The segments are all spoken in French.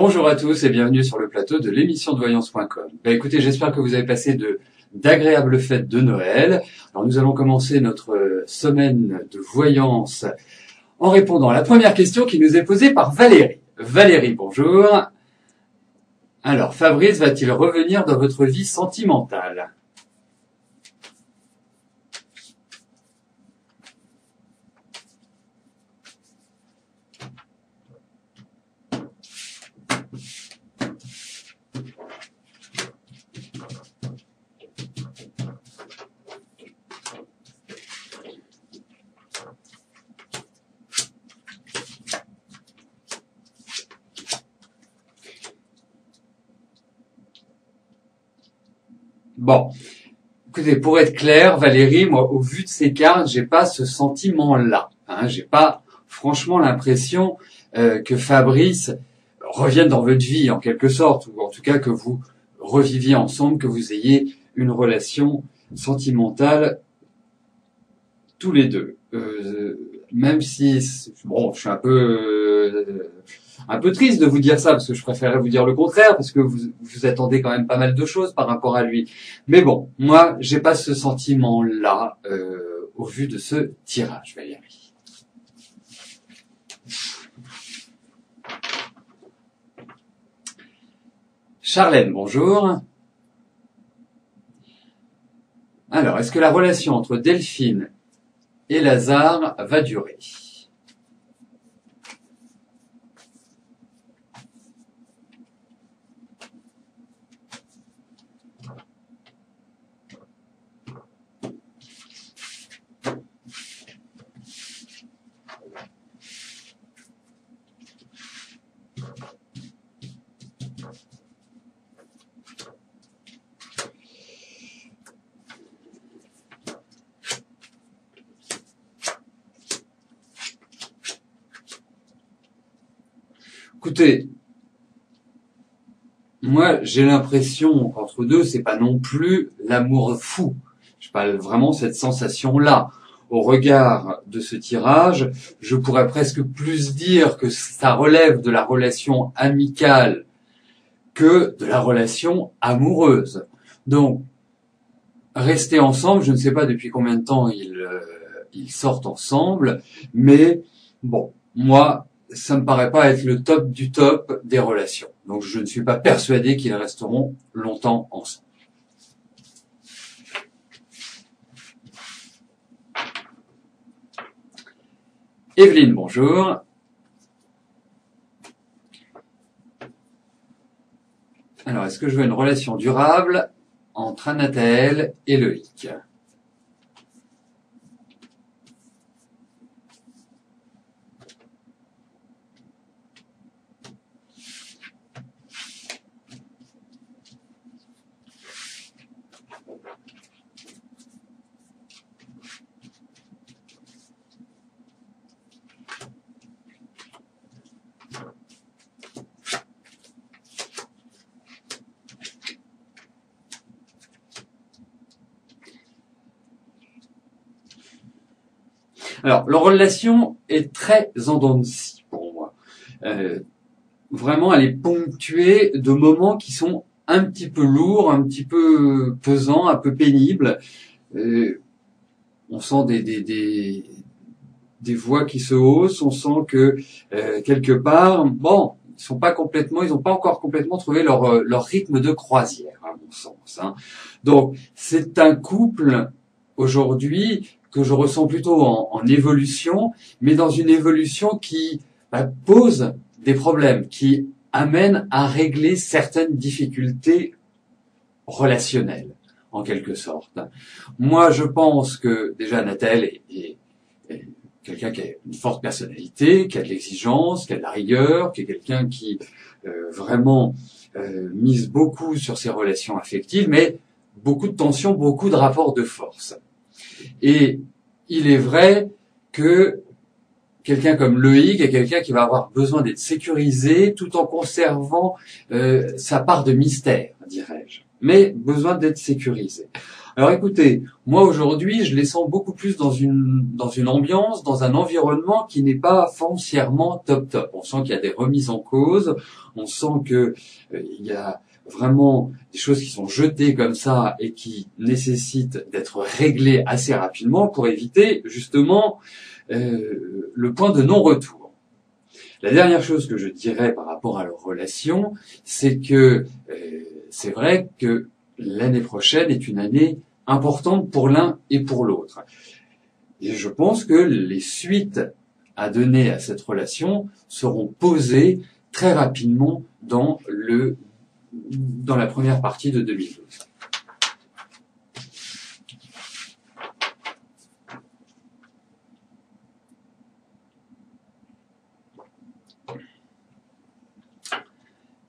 Bonjour à tous et bienvenue sur le plateau de l'émission de voyance.com. Écoutez, j'espère que vous avez passé d'agréables fêtes de Noël. Alors nous allons commencer notre semaine de voyance en répondant à la première question qui nous est posée par Valérie. Valérie, bonjour. Alors, Fabrice va-t-il revenir dans votre vie sentimentale ? Bon, écoutez, pour être clair, Valérie, moi, au vu de ces cartes, j'ai pas ce sentiment-là. J'ai pas, franchement, l'impression que Fabrice revienne dans votre vie, en quelque sorte, ou en tout cas que vous reviviez ensemble, que vous ayez une relation sentimentale tous les deux. Même si, bon, je suis un peu triste de vous dire ça, parce que je préférerais vous dire le contraire, parce que vous attendez quand même pas mal de choses par rapport à lui. Mais bon, moi, j'ai pas ce sentiment-là au vu de ce tirage, Valérie. Charlène, bonjour. Alors, est-ce que la relation entre Delphine et Lazare va durer ? Écoutez, moi, j'ai l'impression qu'entre deux, c'est pas non plus l'amour fou. J'ai pas vraiment cette sensation-là. Au regard de ce tirage, je pourrais presque plus dire que ça relève de la relation amicale que de la relation amoureuse. Donc, rester ensemble, je ne sais pas depuis combien de temps ils sortent ensemble, mais bon, moi, ça me paraît pas être le top du top des relations. Donc je ne suis pas persuadé qu'ils resteront longtemps ensemble. Evelyne, bonjour. Alors, est-ce que je veux une relation durable entre Anathaël et Loïc ? Alors, leur relation est très en dents de scie pour moi. Vraiment, elle est ponctuée de moments qui sont un petit peu lourds, un petit peu pesants, un peu pénibles. On sent des voix qui se haussent, on sent que quelque part, bon, ils n'ont pas encore complètement trouvé leur rythme de croisière, à mon sens. Donc, c'est un couple aujourd'hui que je ressens plutôt en évolution, mais dans une évolution qui pose des problèmes, qui amène à régler certaines difficultés relationnelles, en quelque sorte. Moi, je pense que déjà Nathalie est quelqu'un qui a une forte personnalité, qui a de l'exigence, qui a de la rigueur, qui est quelqu'un qui vraiment mise beaucoup sur ses relations affectives, mais beaucoup de tensions, beaucoup de rapports de force. Et il est vrai que quelqu'un comme Loïc est quelqu'un qui va avoir besoin d'être sécurisé tout en conservant sa part de mystère, dirais-je, mais besoin d'être sécurisé. Alors écoutez, moi aujourd'hui, je les sens beaucoup plus dans une ambiance, dans un environnement qui n'est pas foncièrement top top. On sent qu'il y a des remises en cause, on sent que il y a vraiment des choses qui sont jetées comme ça et qui nécessitent d'être réglées assez rapidement pour éviter justement le point de non-retour. La dernière chose que je dirais par rapport à leur relation, c'est que c'est vrai que l'année prochaine est une année importante pour l'un et pour l'autre. Et je pense que les suites à donner à cette relation seront posées très rapidement dans la première partie de 2012.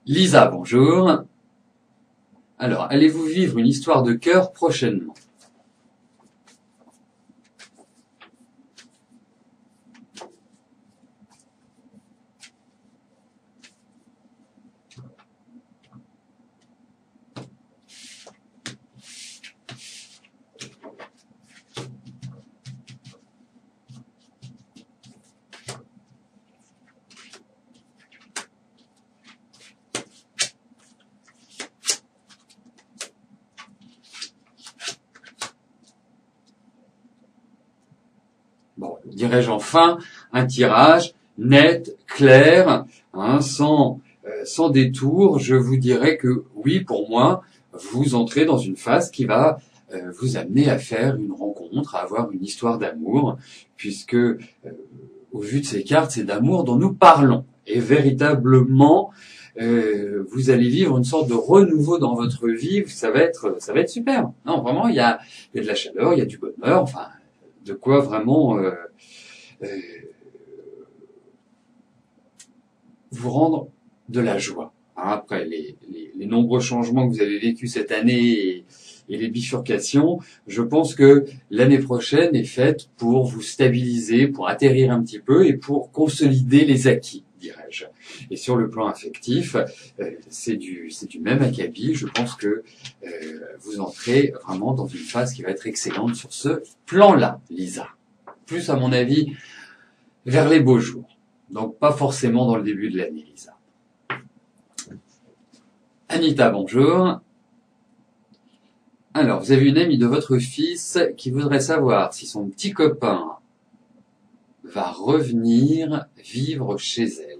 Lisa, bonjour. Alors, allez-vous vivre une histoire de cœur prochainement? Bon, dirais-je enfin, un tirage net, clair, hein, sans détour. Je vous dirais que oui, pour moi, vous entrez dans une phase qui va vous amener à faire une rencontre, à avoir une histoire d'amour, puisque au vu de ces cartes, c'est d'amour dont nous parlons. Et véritablement, vous allez vivre une sorte de renouveau dans votre vie. Ça va être super. Non, vraiment, il y a de la chaleur, il y a du bonheur. Enfin, de quoi vraiment vous rendre de la joie. Hein, après les nombreux changements que vous avez vécus cette année et les bifurcations, je pense que l'année prochaine est faite pour vous stabiliser, pour atterrir un petit peu et pour consolider les acquis, dirais-je. Et sur le plan affectif, c'est du même acabit. Je pense que vous entrez vraiment dans une phase qui va être excellente sur ce plan-là, Lisa. Plus à mon avis vers les beaux jours. Donc pas forcément dans le début de l'année, Lisa. Anita, bonjour. Alors, vous avez une amie de votre fils qui voudrait savoir si son petit copain va revenir vivre chez elle.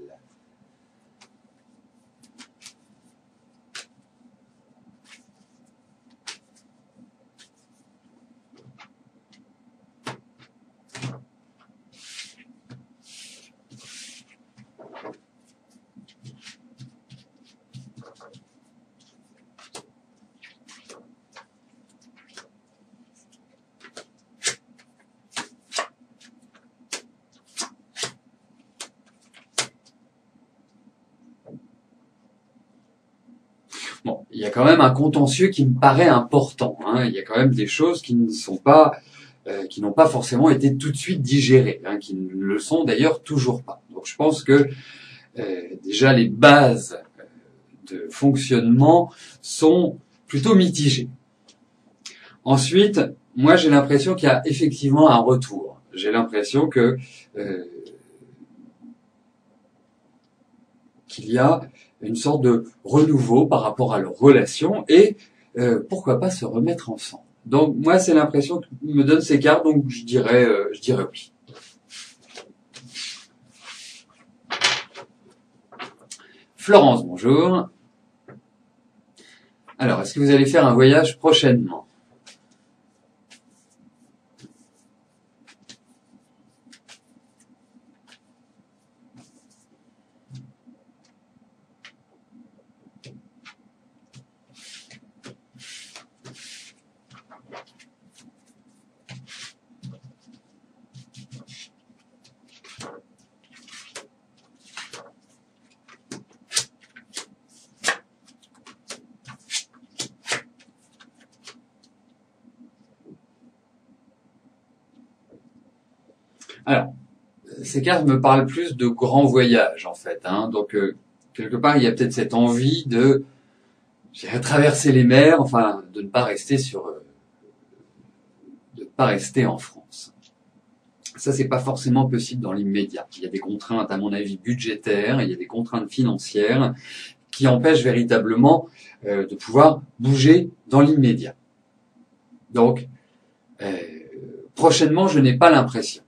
Bon, il y a quand même un contentieux qui me paraît important. Hein. Il y a quand même des choses qui qui n'ont pas forcément été tout de suite digérées, hein, qui ne le sont d'ailleurs toujours pas. Donc je pense que déjà les bases de fonctionnement sont plutôt mitigées. Ensuite, moi j'ai l'impression qu'il y a effectivement un retour. J'ai l'impression que qu'il y a une sorte de renouveau par rapport à leur relation et pourquoi pas se remettre ensemble. Donc moi c'est l'impression que me donnent ces cartes, donc je dirais oui. Florence, bonjour. Alors, est-ce que vous allez faire un voyage prochainement? Alors, ces cartes me parlent plus de grands voyages en fait. Hein. Donc, quelque part, il y a peut-être cette envie de traverser les mers, enfin, de ne pas rester pas rester en France. Ça, c'est pas forcément possible dans l'immédiat. Il y a des contraintes, à mon avis, budgétaires, il y a des contraintes financières qui empêchent véritablement de pouvoir bouger dans l'immédiat. Donc, prochainement, je n'ai pas l'impression.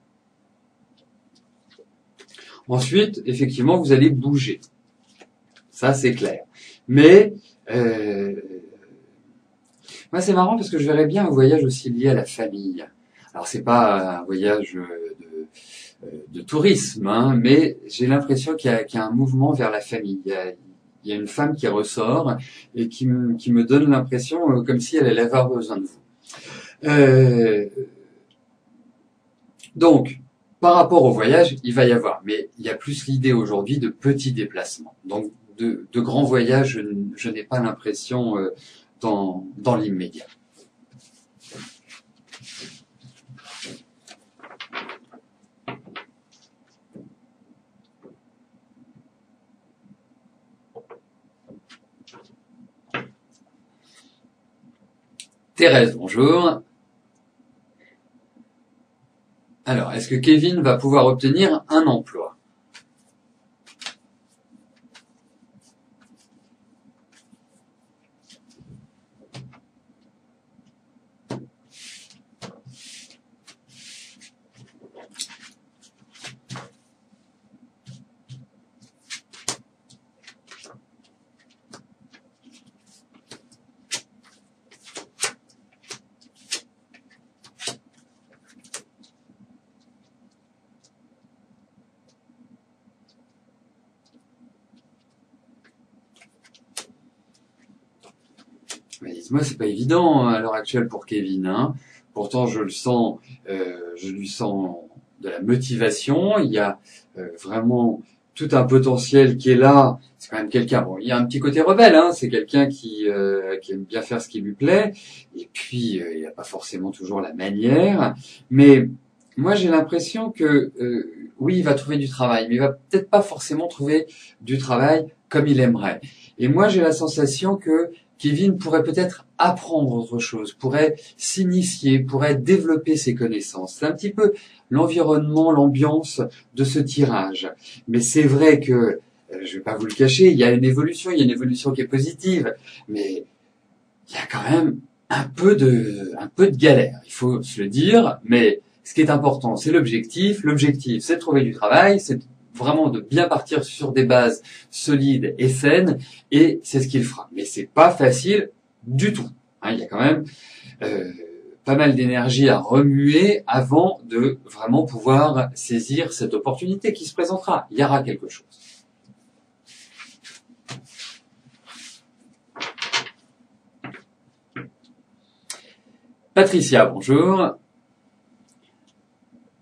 Ensuite, effectivement, vous allez bouger. Ça, c'est clair. Mais, moi, c'est marrant parce que je verrais bien un voyage aussi lié à la famille. Alors, c'est pas un voyage de tourisme, hein, mais j'ai l'impression qu'il y a un mouvement vers la famille. Il y a une femme qui ressort et qui me donne l'impression comme si elle allait avoir besoin de vous. Donc, par rapport au voyage, il va y avoir, mais il y a plus l'idée aujourd'hui de petits déplacements. Donc, de grands voyages, je n'ai pas l'impression dans l'immédiat. Thérèse, bonjour. Alors, est-ce que Kevin va pouvoir obtenir un emploi ? Mais dites-moi, c'est pas évident à l'heure actuelle pour Kevin, hein. Pourtant, je lui sens de la motivation. Il y a vraiment tout un potentiel qui est là. C'est quand même quelqu'un. Bon, il y a un petit côté rebelle, hein. C'est quelqu'un qui aime bien faire ce qui lui plaît. Et puis, il n'a pas forcément toujours la manière. Mais moi, j'ai l'impression que oui, il va trouver du travail, mais il va peut-être pas forcément trouver du travail comme il aimerait. Et moi, j'ai la sensation que Kevin pourrait peut-être apprendre autre chose, pourrait s'initier, pourrait développer ses connaissances. C'est un petit peu l'environnement, l'ambiance de ce tirage. Mais c'est vrai que, je vais pas vous le cacher, il y a une évolution qui est positive, mais il y a quand même un peu de galère. Il faut se le dire, mais ce qui est important, c'est l'objectif. L'objectif, c'est de trouver du travail, c'est vraiment de bien partir sur des bases solides et saines, et c'est ce qu'il fera. Mais c'est pas facile du tout. Hein, il y a quand même pas mal d'énergie à remuer avant de vraiment pouvoir saisir cette opportunité qui se présentera. Il y aura quelque chose. Patricia, bonjour.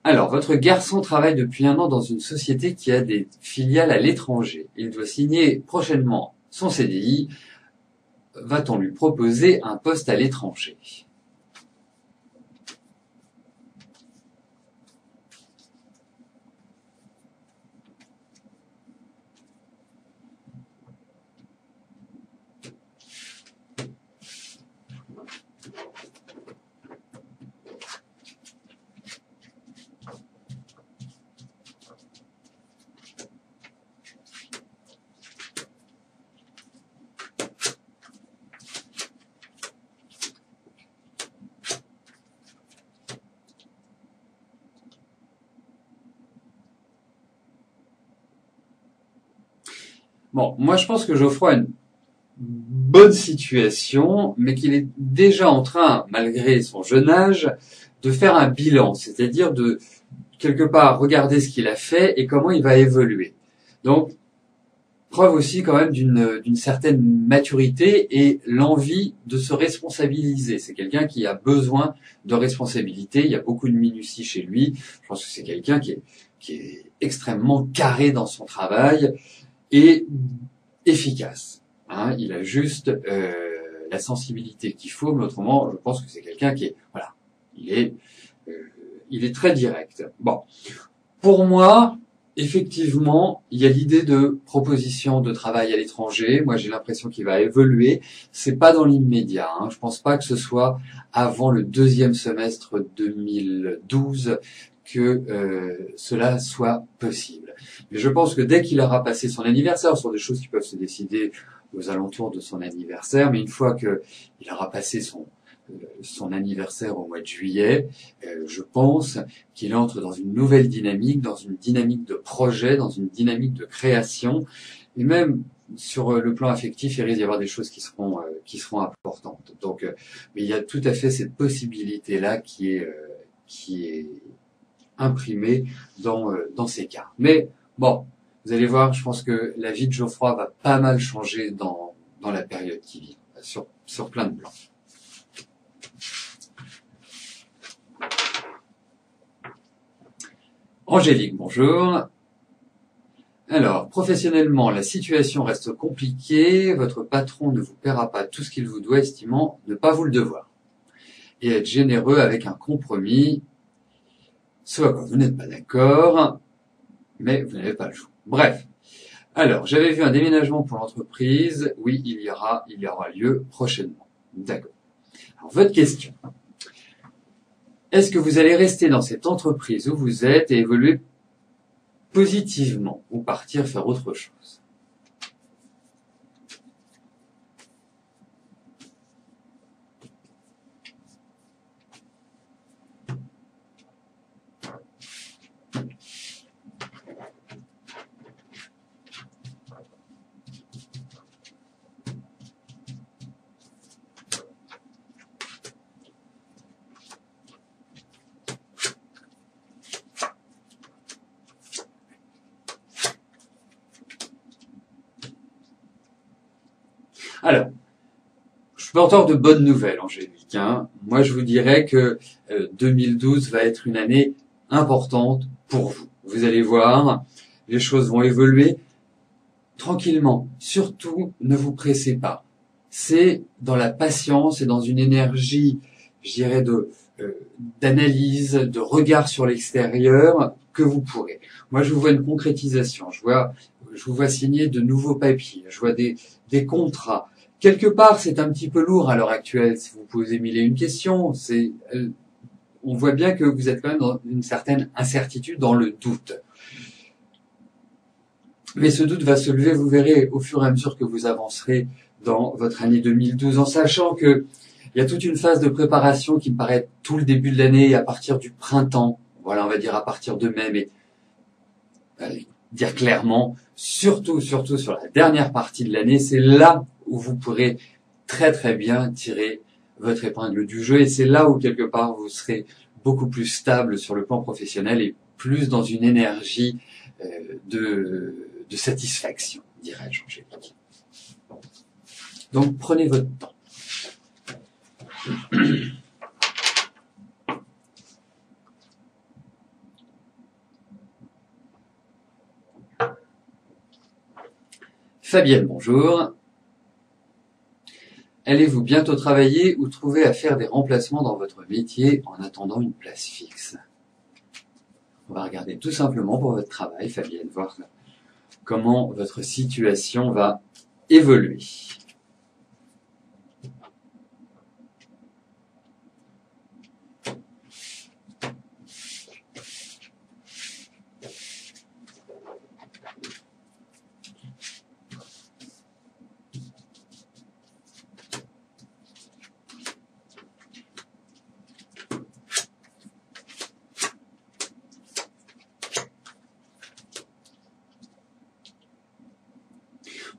Alors, votre garçon travaille depuis 1 an dans une société qui a des filiales à l'étranger. Il doit signer prochainement son CDI. Va-t-on lui proposer un poste à l'étranger ? Bon, moi je pense que Geoffroy a une bonne situation, mais qu'il est déjà en train, malgré son jeune âge, de faire un bilan, c'est-à-dire de quelque part regarder ce qu'il a fait et comment il va évoluer. Donc, preuve aussi quand même d'une certaine maturité et l'envie de se responsabiliser. C'est quelqu'un qui a besoin de responsabilité. Il y a beaucoup de minutie chez lui. Je pense que c'est quelqu'un qui est extrêmement carré dans son travail et efficace. Hein, il a juste la sensibilité qu'il faut, mais autrement, je pense que c'est quelqu'un qui est, il est très direct. Bon, pour moi, effectivement, il y a l'idée de proposition de travail à l'étranger. Moi, j'ai l'impression qu'il va évoluer. C'est pas dans l'immédiat, hein. Je pense pas que ce soit avant le deuxième semestre 2012 que cela soit possible. Mais je pense que dès qu'il aura passé son anniversaire, ce sont des choses qui peuvent se décider aux alentours de son anniversaire, mais une fois qu'il aura passé son anniversaire au mois de juillet, je pense qu'il entre dans une nouvelle dynamique, dans une dynamique de projet, dans une dynamique de création, et même sur le plan affectif, il risque d'y avoir des choses qui seront importantes. Donc, mais il y a tout à fait cette possibilité-là qui est imprimée dans ces cas. Mais bon, vous allez voir, je pense que la vie de Geoffroy va pas mal changer dans la période qui vient, sur plein de plans. Angélique, bonjour. Alors, professionnellement, la situation reste compliquée. Votre patron ne vous paiera pas tout ce qu'il vous doit, estimant ne pas vous le devoir. Et être généreux avec un compromis, ce à quoi vous n'êtes pas d'accord, mais vous n'avez pas le choix. Bref. Alors, j'avais vu un déménagement pour l'entreprise. Oui, il y aura lieu prochainement. D'accord. Alors, votre question. Est-ce que vous allez rester dans cette entreprise où vous êtes et évoluer positivement ou partir faire autre chose? Alors, je suis porteur de bonnes nouvelles, Angélique, hein. Moi, je vous dirais que 2012 va être une année importante pour vous. Vous allez voir, les choses vont évoluer tranquillement. Surtout, ne vous pressez pas. C'est dans la patience et dans une énergie, je dirais, d'analyse, de regard sur l'extérieur que vous pourrez. Moi, je vous vois une concrétisation. Je vous vois signer de nouveaux papiers. Je vois des contrats. Quelque part, c'est un petit peu lourd à l'heure actuelle. Si vous posez mille et une questions, on voit bien que vous êtes quand même dans une certaine incertitude, dans le doute. Mais ce doute va se lever, vous verrez, au fur et à mesure que vous avancerez dans votre année 2012, en sachant que il y a toute une phase de préparation qui me paraît tout le début de l'année, à partir du printemps. Voilà, on va dire à partir de mai, mais allez, dire clairement, surtout sur la dernière partie de l'année, c'est là où vous pourrez très très bien tirer votre épingle du jeu, et c'est là où quelque part vous serez beaucoup plus stable sur le plan professionnel et plus dans une énergie de satisfaction, dirais-je, Angélique. Donc prenez votre temps. Fabienne, bonjour. Allez-vous bientôt travailler ou trouver à faire des remplacements dans votre métier en attendant une place fixe? On va regarder tout simplement pour votre travail, Fabienne, voir comment votre situation va évoluer.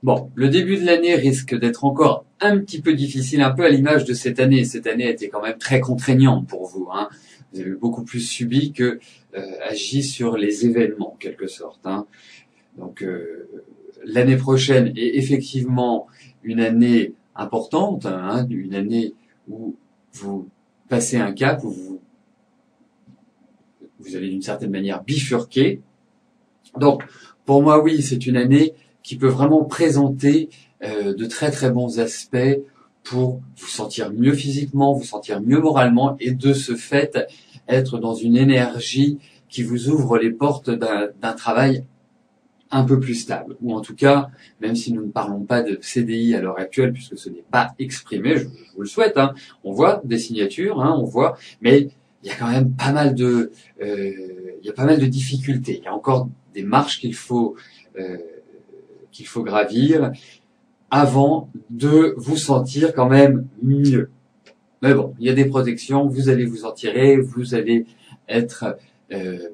Bon, le début de l'année risque d'être encore un petit peu difficile, un peu à l'image de cette année. Cette année a été quand même très contraignante pour vous, hein. Vous avez beaucoup plus subi que agi sur les événements, en quelque sorte, hein. Donc, l'année prochaine est effectivement une année importante, hein, une année où vous passez un cap, où vous allez d'une certaine manière bifurquer. Donc, pour moi, oui, c'est une année qui peut vraiment présenter de très très bons aspects pour vous sentir mieux physiquement, vous sentir mieux moralement et de ce fait être dans une énergie qui vous ouvre les portes d'un travail un peu plus stable, ou en tout cas, même si nous ne parlons pas de CDI à l'heure actuelle, puisque ce n'est pas exprimé, je vous le souhaite, hein, on voit des signatures, hein, on voit, mais il y a quand même pas mal de, il y a pas mal de difficultés. Il y a encore des marches qu'il faut gravir avant de vous sentir quand même mieux. Mais bon, il y a des protections, vous allez vous en tirer, vous allez être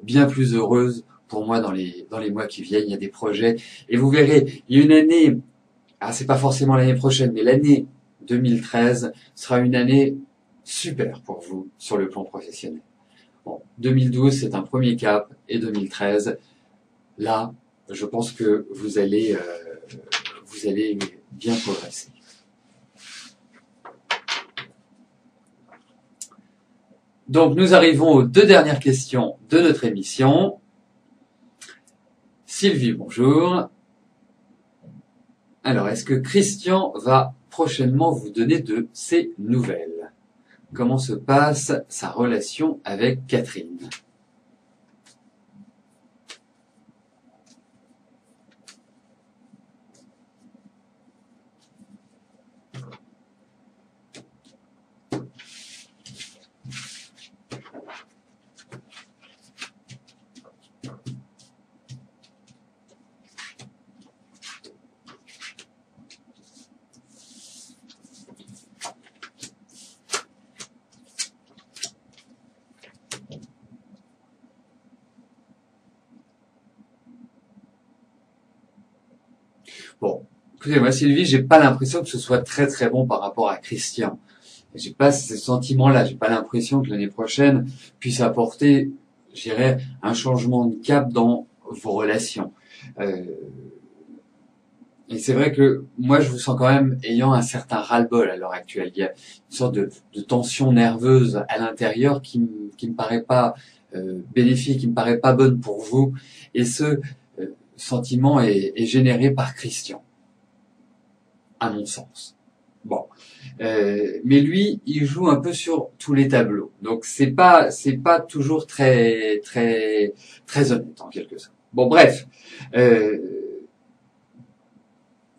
bien plus heureuse pour moi dans les mois qui viennent. Il y a des projets et vous verrez, il y a une année, c'est pas forcément l'année prochaine, mais l'année 2013 sera une année super pour vous sur le plan professionnel. Bon, 2012 c'est un premier cap et 2013, là, je pense que vous allez bien progresser. Donc nous arrivons aux 2 dernières questions de notre émission. Sylvie, bonjour. Alors, est-ce que Christian va prochainement vous donner de ses nouvelles? Comment se passe sa relation avec Catherine? Bon, écoutez, moi Sylvie, j'ai pas l'impression que ce soit très très bon par rapport à Christian. J'ai pas ce sentiment-là, j'ai pas l'impression que l'année prochaine puisse apporter, je dirais, un changement de cap dans vos relations. Et c'est vrai que moi je vous sens quand même ayant un certain ras-le-bol à l'heure actuelle. Il y a une sorte de tension nerveuse à l'intérieur qui me paraît pas bénéfique, qui me paraît pas bonne pour vous. Et ce sentiment est généré par Christian, à mon sens. Bon, mais lui, il joue un peu sur tous les tableaux, donc c'est pas toujours très très très honnête en quelque sorte. Bon, bref,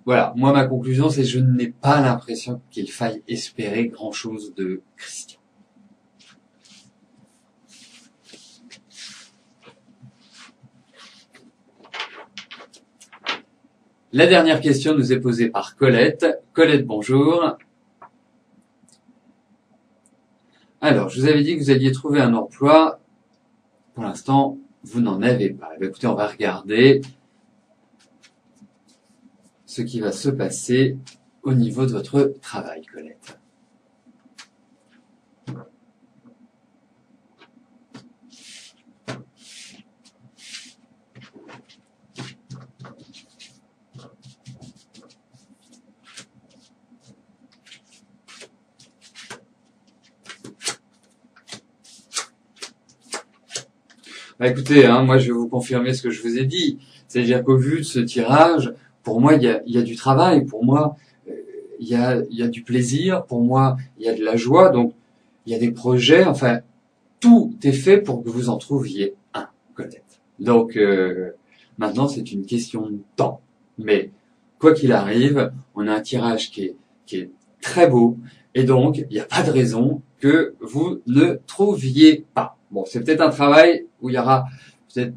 voilà. Moi, ma conclusion, c'est que je n'ai pas l'impression qu'il faille espérer grand-chose de Christian. La dernière question nous est posée par Colette. Colette, bonjour. Alors, je vous avais dit que vous alliez trouver un emploi. Pour l'instant, vous n'en avez pas. Écoutez, on va regarder ce qui va se passer au niveau de votre travail, Colette. Écoutez, moi je vais vous confirmer ce que je vous ai dit. C'est-à-dire qu'au vu de ce tirage, pour moi il y a du travail, pour moi il y a du plaisir, pour moi il y a de la joie, donc il y a des projets, enfin tout est fait pour que vous en trouviez un, Colette. Donc maintenant c'est une question de temps. Mais quoi qu'il arrive, on a un tirage qui est très beau, et donc il n'y a pas de raison que vous ne trouviez pas. Bon, c'est peut-être un travail où il y aura peut-être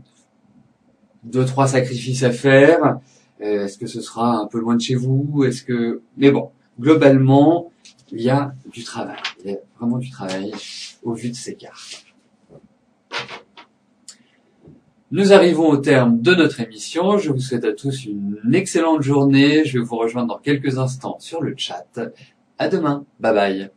2-3 sacrifices à faire. Est-ce que ce sera un peu loin de chez vous? Mais bon, globalement, il y a du travail. Il y a vraiment du travail au vu de ces cartes. Nous arrivons au terme de notre émission. Je vous souhaite à tous une excellente journée. Je vais vous rejoindre dans quelques instants sur le chat. À demain. Bye bye.